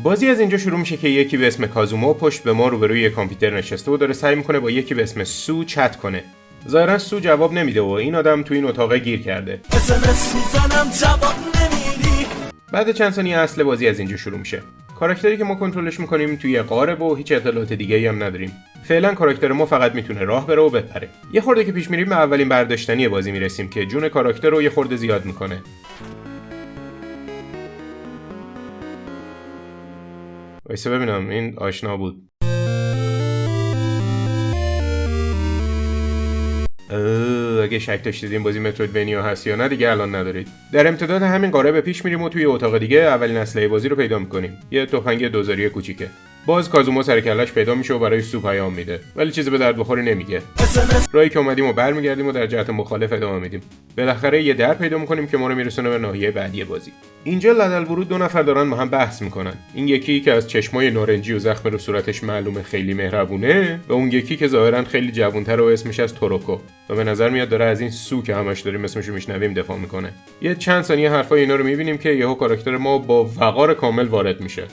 بازی از اینجا شروع میشه که یکی به اسم کازومو پشت به ما روبروی کامپیوتر نشسته و داره سعی میکنه با یکی به اسم سو چت کنه. ظاهرا سو جواب نمیده و این آدم تو این اتاق گیر کرده. بعد چند ثانیه اصل بازی از اینجا شروع میشه. کاراکتری که ما کنترلش میکنیم توی غاره و هیچ اطلاعات دیگه‌ای هم نداریم. فعلا کاراکتر ما فقط میتونه راه بره و بپره. یه خورده که پیش میریم به اولین برداشتنی بازی میرسیم که جون کاراکتر رو یه خورده زیاد میکنه. وایسا ببینم این آشنا بود. اگه شک داشتید این بازی مترویدوانیا هست یا نه دیگه الان ندارید. در امتداد همین قاره به پیش میریم و توی اتاق دیگه اولین اسلحه بازی رو پیدا میکنیم. یه تفنگ دوزاری کوچیکه. باز کازومو سر کله‌اش پیدا میشه و برای سو پیام میده ولی چیزی به درد بخوری نمیگه. راهی که اومدیم و برمیگردیم و در جهت مخالف ادامه میدیم. بالاخره یه در پیدا میکنیم که ما رو میرسونه به ناحیه بعدی بازی. اینجا لدل ورود دو نفر دارن با هم بحث میکنن. این یکی که از چشمای نارنجی و زخم رو صورتش معلومه خیلی مهربونه و اون یکی که ظاهرا خیلی جوان‌تر و اسمش از توروکو و به نظر میاد داره از این سو که همش داریم اسمشو میشنویم دفاع میکنه. یه چند ثانیه حرفای اینا رو میبینیم که یهو کاراکتر ما با وقار کامل وارد میشه.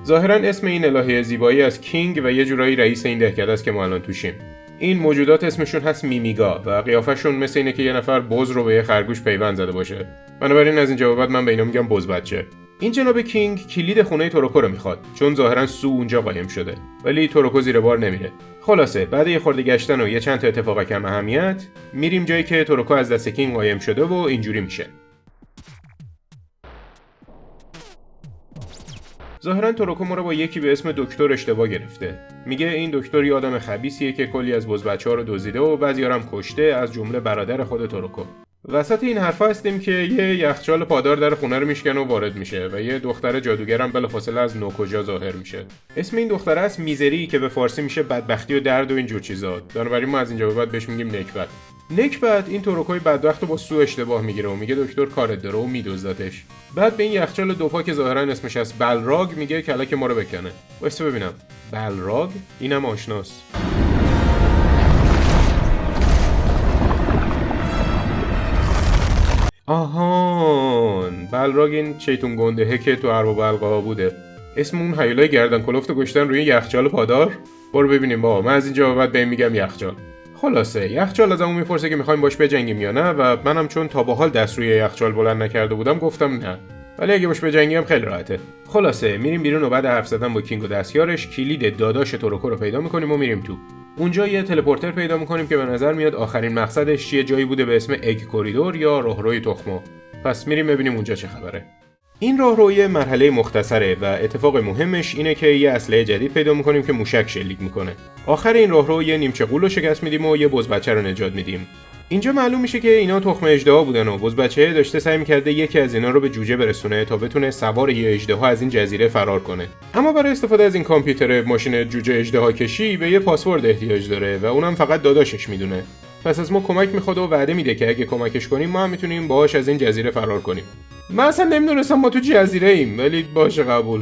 ظاهرا اسم این الهه زیبایی از کینگ و یه جورایی رئیس این دهکده است که ما الان توشیم. این موجودات اسمشون هست میمیگا و قیافشون مثل اینه که یه نفر بز رو به یه خرگوش پیوند زده باشه. بنابراین از اینجا به بعد من به اینا میگم بز بچه. این جناب کینگ کلید خونه توروکو رو میخواد چون ظاهرا سو اونجا قایم شده ولی توروکو زیر بار نمیره. خلاصه بعد یه خورده گشتن و یه چند تا اتفاق کم اهمیت میریم جایی که توروکو از دست کینگ قایم شده و اینجوری میشه. ظاهرا توروکو ما رو با یکی به اسم دکتر اشتباه گرفته. میگه این دکتر یه آدم خبیثیه که کلی از بزبچه‌ها رو دزدیده و بعضی‌ها هم کشته، از جمله برادر خود توروکو. وسط این حرفا هستیم که یه یخچال پادار در خونه رو میشکنه و وارد میشه و یه دختر جادوگر هم بلافاصله از نوکجا ظاهر میشه. اسم این دختره است میزری که به فارسی میشه بدبختی و درد و اینجور چیزا. بنابراین ما از اینجا به بعد بهش میگیم نکبت. نکبت این توروکوی بدبخت رو با سو اشتباه میگیره و میگه دکتر کارت داره و میدزدتش. بعد به این یخچال دوپا که ظاهرا اسمش از بلراگ میگه کلک ما رو بکنه. واسه ببینم. بلراگ؟ اینم آشناست. آهان، بلراگ این شیطون گندهه که تو ارباب القاها بوده. اسم اون هیولای گردن کلفت گشتن روی یخچال پادار؟ برو ببینیم بابا، من از اینجا بعد بهم میگم یخچال. خلاصه یخچال ازمون میپرسه که میخوایم باش بجنگیم یا نه و منم چون تا به حال دست روی یخچال بلند نکرده بودم گفتم نه. ولی اگه باش بجنگیم خیلی راحته. خلاصه میریم بیرون و بعد حرف زدن با کینگ و دستیارش کلید داداش توروکو رو پیدا میکنیم و میریم تو. اونجا یه تلپورتر پیدا میکنیم که به نظر میاد آخرین مقصدش یه جایی بوده به اسم اگ کوریدور یا راهروی تخمو. پس میریم ببینیم اونجا چه خبره. این راهروی مرحله مختصره و اتفاق مهمش اینه که یه اسلحه جدید پیدا میکنیم که موشک شلیک میکنه. آخر این راهرو یه نیمچه غول رو شکست میدیم و یه بزبچه رو نجات میدیم. اینجا معلوم میشه که اینا تخم اژدها بودن و بزبچه داشته سعی میکرده یکی از اینا رو به جوجه برسونه تا بتونه سوار یه اژدها از این جزیره فرار کنه. اما برای استفاده از این کامپیوتر ماشین جوجه اژدها کشی به یه پاسورد احتیاج داره و اونم فقط داداشش میدونه. پس از ما کمک میخواد و وعده میده که اگه کمکش کنیم ما هم میتونیم باهاش از این جزیره فرار کنیم. من اصلا نمیدونستم ما تو جزیره ایم ولی باشه قبول.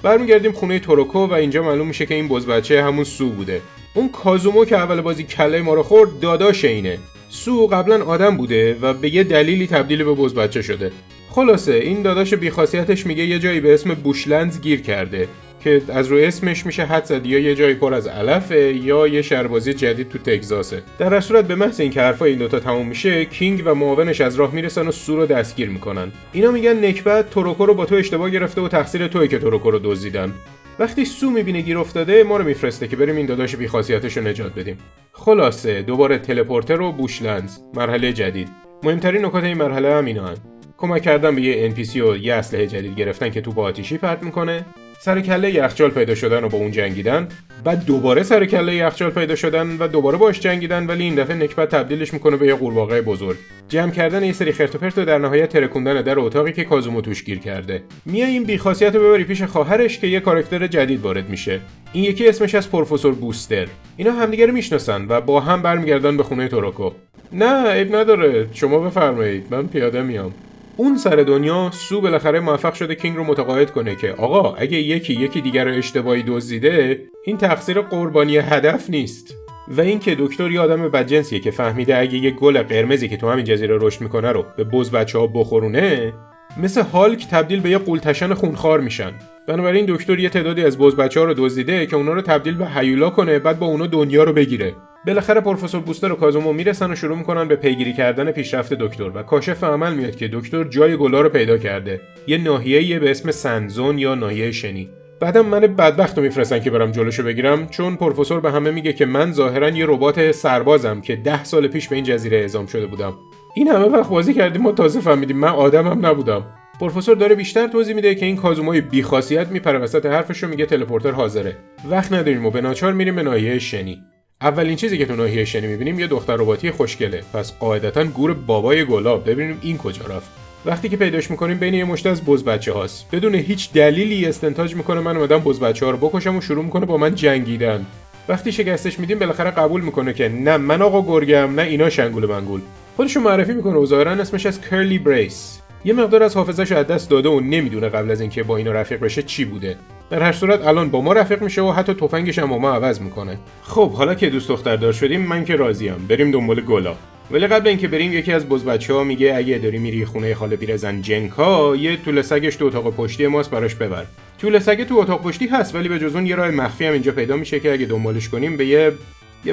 برمیگردیم خونه توروکو و اینجا معلوم میشه که این بزبچه همون سو بوده. اون کازومو که اول بازی کله ما رو خورد داداش اینه. سو قبلا آدم بوده و به یه دلیلی تبدیل به بزبچه شده. خلاصه این داداش بیخاصیتش میگه یه جایی به اسم بوشلندز گیر کرده که از روی اسمش میشه حد زد یا یه جایی پر از علفه یا یه شهربازی جدید تو تگزاسه. در هر صورت به محض اینکه حرفای این دوتا تموم میشه کینگ و معاونش از راه میرسن و سو رو دستگیر میکنن. اینا میگن نکبت توروکو رو با تو اشتباه گرفته و تقصیر توئه که توروکو رو دزدیدن. وقتی سو میبینه گیر افتاده ما رو میفرسته که بریم این داداش بیخاصیتش رو نجات بدیم. خلاصه دوباره تلپورتر و بوشلندز مرحله جدید. مهمترین نکات این مرحله هم اینا هن. کمک کردن به یه NPC و یه اسلحه جدید گرفتن که تو با آتیشی پرت میکنه، سر کله یخچال پیدا شدن و با اون جنگیدن، بعد دوباره سر کله یخچال پیدا شدن و دوباره باش جنگیدن ولی این دفعه نکبت تبدیلش میکنه به یه قورباغه بزرگ، جمع کردن یه سری خرت و پرت و در نهایت ترکوندن در اتاقی که کازومو توش گیر کرده. میای این بیخاصیت رو ببری پیش خواهرش که یه کاراکتر جدید وارد میشه. این یکی اسمش از پروفسور بوستر. اینا همدیگه رو میشناسن و با هم برمیگردن به خونه توروکو. نه عیب نداره، شما بفرمایید، من پیاده میام. اون سر دنیا سو بالاخره موفق شده کینگ رو متقاعد کنه که آقا اگه یکی دیگر رو اشتباهی دزدیده این تقصیر قربانی هدف نیست. و اینکه دکتر یه آدم بدجنسیه که فهمیده اگه یه گل قرمزی که تو همین جزیره رشد میکنه رو به بز بچه‌ها بخورونه، مثل هالک تبدیل به یه قولتشن خونخوار میشن. بنابراین دکتر یه تعدادی از بز بچه‌ها رو دزدیده که اونا رو تبدیل به هیولا کنه، بعد با اونا دنیا رو بگیره. بالاخره پروفسور بوستر و کازومو میرسن و شروع میکنن به پیگیری کردن پیشرفت دکتر و کاشف عمل میاد که دکتر جای گلا رو پیدا کرده، یه ناحیه‌ای به اسم سنزون یا ناحیه شنی. بعدم من بدبختو میفرستن که برم جلوشو بگیرم، چون پروفسور به همه میگه که من ظاهرا یه ربات سربازم که 10 سال پیش به این جزیره اعزام شده بودم. این همه وقت بازی کردیم و تازه فهمیدیم من آدمم نبودم. پروفسور داره بیشتر توضیح میده که این کازومای بی‌خاصیت میپره وسط حرفش و میگه تلپورتر حاضره. وقت نداریم و به ناچار میریم به ناحیه شنی. اولین چیزی که تو ناحیه شنی میبینیم یه دختر رباتی خوشگله، پس قاعدتاً گور بابای گلاب. ببینیم این کجا رفت. وقتی که پیداش میکنیم بین یه مشت از بز بچه‌هاست. بدون هیچ دلیلی استنتاج میکنه من اومدم بز بچه‌ها رو بکشم و شروع میکنه با من جنگیدن. وقتی شکستش میدیم بالاخره قبول میکنه که نه من آقا گرگم نه اینا شنگول منگول. خودشو معرفی میکنه و ظاهرا اسمش از کرلی بریس. یه مقدار از حافظه‌شو از دست داده و نمیدونه قبل از اینکه با اینا رفیق بشه چی بوده. در هر صورت الان با ما رفیق میشه و حتی تفنگش هم با ما عوض میکنه. خب حالا که دوست دختردار شدیم من که راضیم، بریم دنبال گلا. ولی قبل اینکه بریم یکی از بز بچه‌ها میگه اگه داری میری خونه خاله پیرزن جنکا، یه توله سگش تو اتاق پشتی ماست براش ببر. توله سگ تو اتاق پشتی هست ولی به جز اون یه راه مخفی هم اینجا پیدا میشه که اگه دنبالش کنیم به یه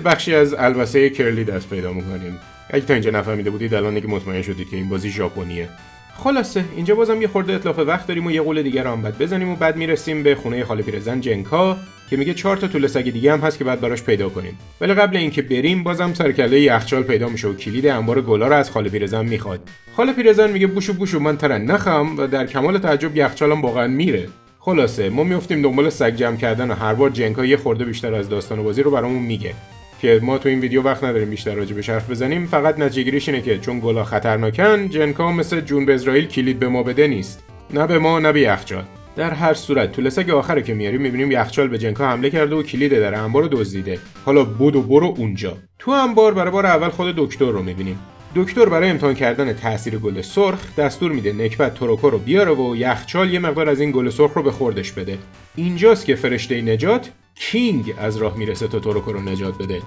بخشی از البسه کرلی دست پیدا میکنیم. اگه تا اینجا نفهمیده بودید الان دیگه مطمئن شدید که این بازی ژاپنیه. خلاصه اینجا بازم یه خورده اتلاف وقت داریم و یه قول دیگه رو هم بعد بزنیم و بعد میرسیم به خونه خاله پیرزن جنکا که میگه 4 تا توله سگ دیگه هم هست که بعد براش پیدا کنیم. ولی قبل اینکه بریم بازم سرکله یخچال پیدا میشه و کلید انبار گلا رو از خاله پیرزن میخواد. خاله پیرزن میگه بوشو من ترن نخم و در کمال تعجب یخچالم واقعا میره. خلاصه ما میافتیم دنبال سگ جمع کردن و هر بار جنکا یه خورده بیشتر از داستان بازی رو برامون میگه که ما تو این ویدیو وقت نداریم بیشتر راجع بهش حرف بزنیم. فقط نتیجه‌گیریش اینه که چون گلا خطرناکن، جنکا مثل جون به اسرائیل کلید به ما بده نیست، نه به ما نه به یخچال. در هر صورت توله سگ آخره که میاریم میبینیم یخچال به جنکا حمله کرده و کلید در انبار رو دزدیده. حالا برو اونجا. تو انبار برای بار اول خود دکتر رو میبینیم. دکتر برای امتحان کردن تاثیر گل سرخ دستور میده نکبت توروکو رو بیاره و یخچال یه مقدار از این گل سرخ رو به خوردش بده. اینجاست که فرشته نجات کینگ از راه میرسه تا توروکو رو نجات بده.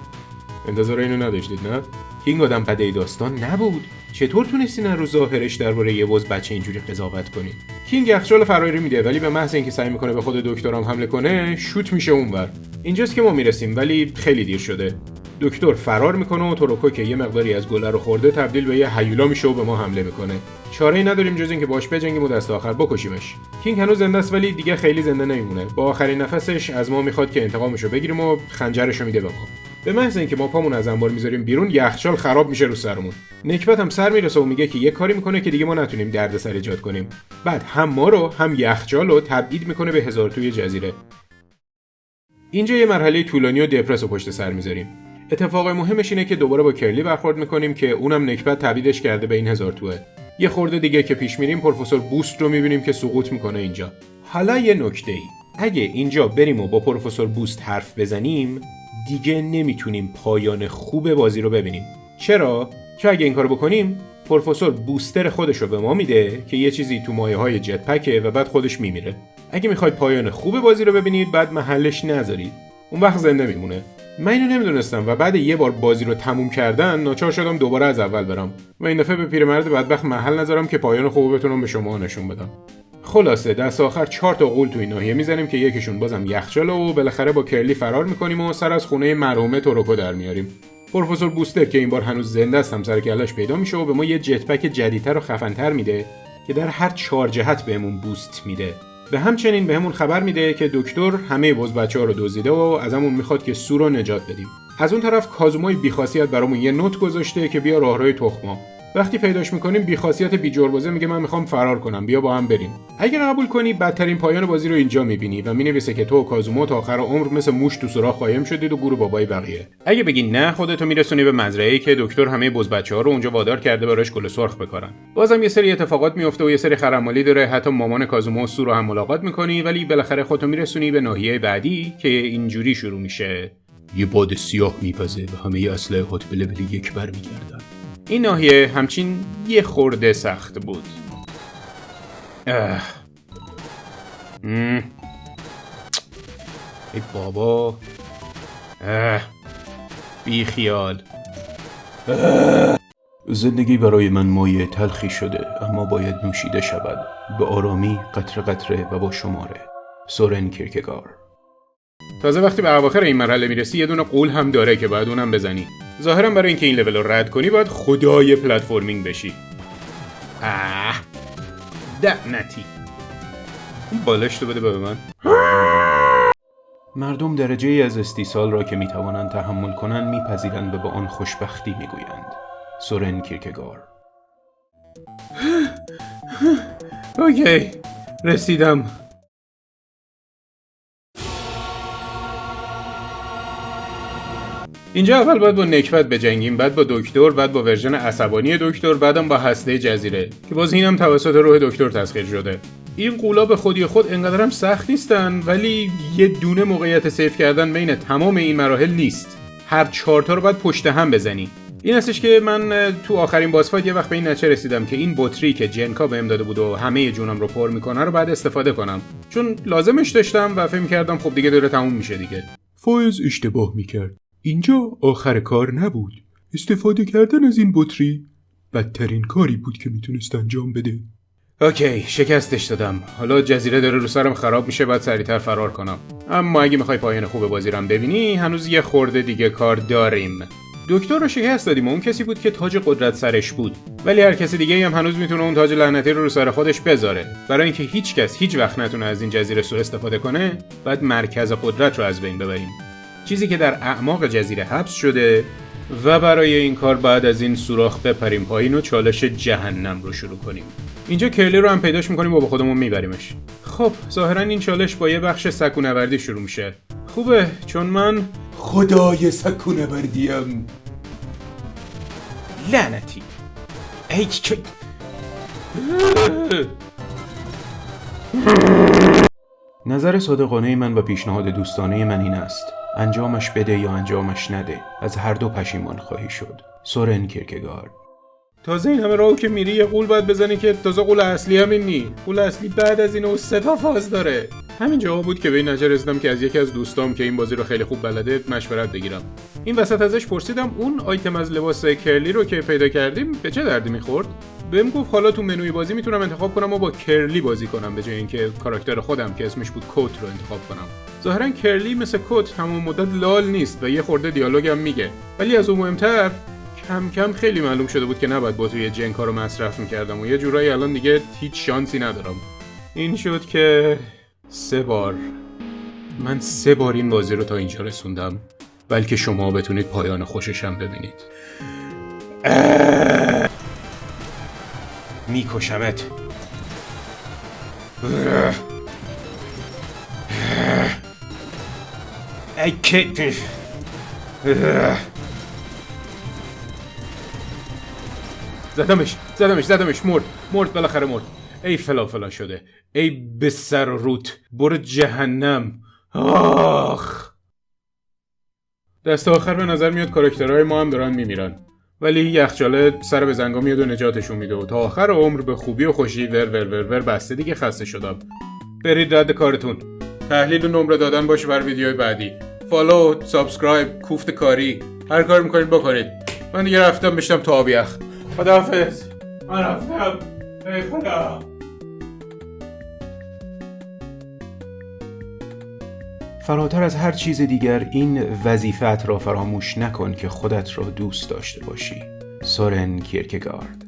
انتظار اینو نداشتید نه؟ کینگ آدم بده داستان نبود. چطور تونستین از رو ظاهرش درباره یه بز بچه اینجوری قضاوت کنین؟ کینگ یخچال فراری میده ولی به محض اینکه سعی میکنه به خود دکترام حمله کنه شوت میشه اونور. اینجاست که ما میرسیم ولی خیلی دیر شده. دکتر فرار میکنه و توروکو که یه مقداری از گله رو خورده تبدیل به یه هیولا میشه و به ما حمله میکنه. چاره‌ای نداریم جز اینکه باش بجنگیم و دست آخر بکشیمش. کینگ هنوز زنده است ولی دیگه خیلی زنده نمیمونه. با آخرین نفسش از ما میخواد که انتقامشو بگیریم و خنجرشو میده به ما. به محض اینکه ما پامون از انبار میذاریم بیرون یخچال خراب میشه رو سرمون. نکبت هم سر میرسه و میگه که یه کاری میکنه که دیگه ما نتونیم دردسر ایجاد کنیم. بعد هم ما رو هم یخچال رو تبعید میکنه به هزار توی جزیره. اینجا یه مرحله طولانی و دپرس رو پشت سر میذاریم. اتفاق مهمش اینه که دوباره با کرلی برخورد میکنیم که اونم نکبت تبعیدش کرده به این هزار توه. یه خورده دیگه که پیش میریم پروفسور بوست رو میبینیم که سقوط میکنه اینجا. حالا یه نکته‌ای. اگه اینجا بریم و با پروفسور بوست حرف بزنیم دیگه نمیتونیم پایان خوب بازی رو ببینیم. چرا؟ چون اگه این کارو بکنیم پروفسور بوستر خودش رو به ما میده که یه چیزی تو مایه‌های جت پکه و بعد خودش میمیره. اگه میخواید پایان خوب بازی رو ببینید بعد محلش نذارید. اون وقت زنده میمونه. من اینو نمیدونستم و بعد یه بار بازی رو تموم کردن ناچار شدم دوباره از اول برم و این دفعه به پیرمرد بدبخت محل نذارم که پایان خوب بتونم به شما نشون بدم. خلاصه دست آخر 4 تا غول تو این ناحیه میزنیم که یکیشون بازم یخچاله و بالاخره با کرلی فرار میکنیم و سر از خونه مرحوم توروکو در میاریم. پروفسور بوستر که این بار هنوز زنده است هم سر کله‌اش پیدا میشه و به ما یه جت پک جدیدتر و خفن‌تر میده که در هر 4 جهت بهمون بوست میده. به همچنین بهمون خبر میده که دکتر همه بز بچه‌ها رو دزدیده و ازمون میخواد که سو رو نجات بدیم. از اون طرف کازومای بی‌خاصیت برامون یه نوت گذاشته که بیا راهروی تخما. وقتی پیداش میکنیم بی‌خاصیت بی‌جربوزه میگه من میخوام فرار کنم، بیا با هم بریم. اگه قبول کنی بدترین پایان بازی رو اینجا میبینی و مینویسه که تو و کازوما تا آخر عمر مثل موش تو سوراخ قایم شدید و گور بابای بقیه. اگه بگی نه خودتو میرسونی به مزرعه‌ای که دکتر همه بز بچه‌ها رو اونجا وادار کرده براش گل سرخ بکارن. بازم یه سری اتفاقات میفته و یه سری خرمالی داره، حتی مامان کازوما و سو رو هم ملاقات میکنی ولی بالاخره خودتو میرسونی به ناحیه بعدی که اینجوری شروع میشه. یه باد سیاه میپزه و همه اسلحه‌ات به لول 1 برمیگردن. این ناحیه همچین یه خورده سخت بود. ای بابا. بی خیال. زندگی برای من مایه تلخی شده، اما باید نوشیده شود، به آرامی، قطره قطره و با شماره. سورن کیرکگار. تازه وقتی به اواخر این مرحله میرسی یه دونه قول هم داره که باید اونم بزنی. ظاهرا برای اینکه این لول رو رد کنی باید خدای پلتفرمینگ بشی. دعنتی. اون بالشتو بده به من. مردم درجه ای از استیصال را که میتوانند تحمل کنند میپذیرند و به آن خوشبختی میگویند. سورن کیرکگار. اوکی، رسیدم. اینجا اول باید با نکبت بجنگیم، بعد با دکتر، بعد با ورژن عصبانی دکتر، بعدم با هسته جزیره که باز اینم توسط روح دکتر تسخیر شده. این قولا به خودی خود انقدرم سخت نیستن، ولی یه دونه موقعیت سیف کردن بین تمام این مراحل نیست. هر 4 تا رو باید پشت هم بزنی. این هستش که من تو آخرین باس فایت یه وقت به این نتیجه رسیدم که این بطری که جنکا بهم داده بود و همه جونم رو پر میکنه رو بعد استفاده کنم، چون لازمش داشتم و فکر می‌کردم خب دیگه داره تموم میشه دیگه. فایز اشتباه میکرد. اینجا آخر کار نبود. استفاده کردن از این بطری بدترین کاری بود که میتونست انجام بده. اوکی، شکستش دادم. حالا جزیره داره رو سرم خراب میشه، باید سریعتر فرار کنم. اما اگه میخوای پایان خوب بازی رو ببینی، هنوز یه خورده دیگه کار داریم. دکتر رو شکست دادیم و اون کسی بود که تاج قدرت سرش بود، ولی هر کسی دیگه هم هنوز میتونه اون تاج لعنتی رو سر خودش بذاره. برای اینکه هیچ کس هیچ وقت نتونه از این جزیره سوء استفاده کنه، باید مرکز قدرت رو از بین ببریم، چیزی که در اعماق جزیره حبس شده، و برای این کار بعد از این سوراخ بپریم پایین و چالش جهنم رو شروع کنیم. اینجا کرلی رو هم پیداش میکنیم و با خودمون میبریمش. خب ظاهرا این چالش با یه بخش سکونوردی شروع میشه. خوبه، چون من خدای سکونوردیم. لعنتی. ای که نظر صادقانه من و پیشنهاد دوستانه من این است: انجامش بده یا انجامش نده، از هر دو پشیمان خواهی شد. سورن کیرکگار. تازه این همه راهو که میری یه قول باید بزنی که تازه قول اصلی هم این نی. قول اصلی بعد از اینو 3 تا فاز داره. همین جواب بود که به این نتیجه رسیدم که از یکی از دوستام که این بازی رو خیلی خوب بلده مشورت بگیرم. این وسط ازش پرسیدم اون آیتم از لباس کرلی رو که پیدا کردیم به چه دردی میخورد. بهم گفت حالا تو منوی بازی میتونم انتخاب کنم و با کرلی بازی کنم به جای اینکه کاراکتر خودم که اسمش بود کوت رو انتخاب کنم. ظاهرا کرلی مثل کوت تمام مدت لال نیست و یه خورده دیالوگ هم میگه، ولی از اون مهمتر کم کم خیلی معلوم شده بود که نباید با توی جنکا رو مصرف میکردم و یه جورایی الان دیگه هیچ شانسی ندارم. این شد که 3 بار من 3 بار این بازی رو تا اینجا رسوندم، بلکه شما بتونید پایان خوشش هم ببینید. میکشمت. ای که زدمش مرد بالاخره مرد. ای فلافلا شده، ای به سر و روت، برو جهنم. آخ. دست آخر به نظر میاد کاراکترهای ما هم دارن میمیرن، ولی یخچاله سر به زنگا میاد و نجاتشون میده و تا آخر عمر به خوبی و خوشی ور بسته دیگه. خسته شدم. برید رد کارتون. تحلیل و نمره دادن باشه بر ویدیوهای بعدی. فالو، سابسکرایب، کوفت کاری، هر کاری میکنید بکنید. من دیگه رفتم بشتم تا آب یخ. خداحافظ. من رفتم. ای خدا. فراتر از هر چیز دیگر این وظیفت را فراموش نکن که خودت را دوست داشته باشی. سورن کیرکگارد.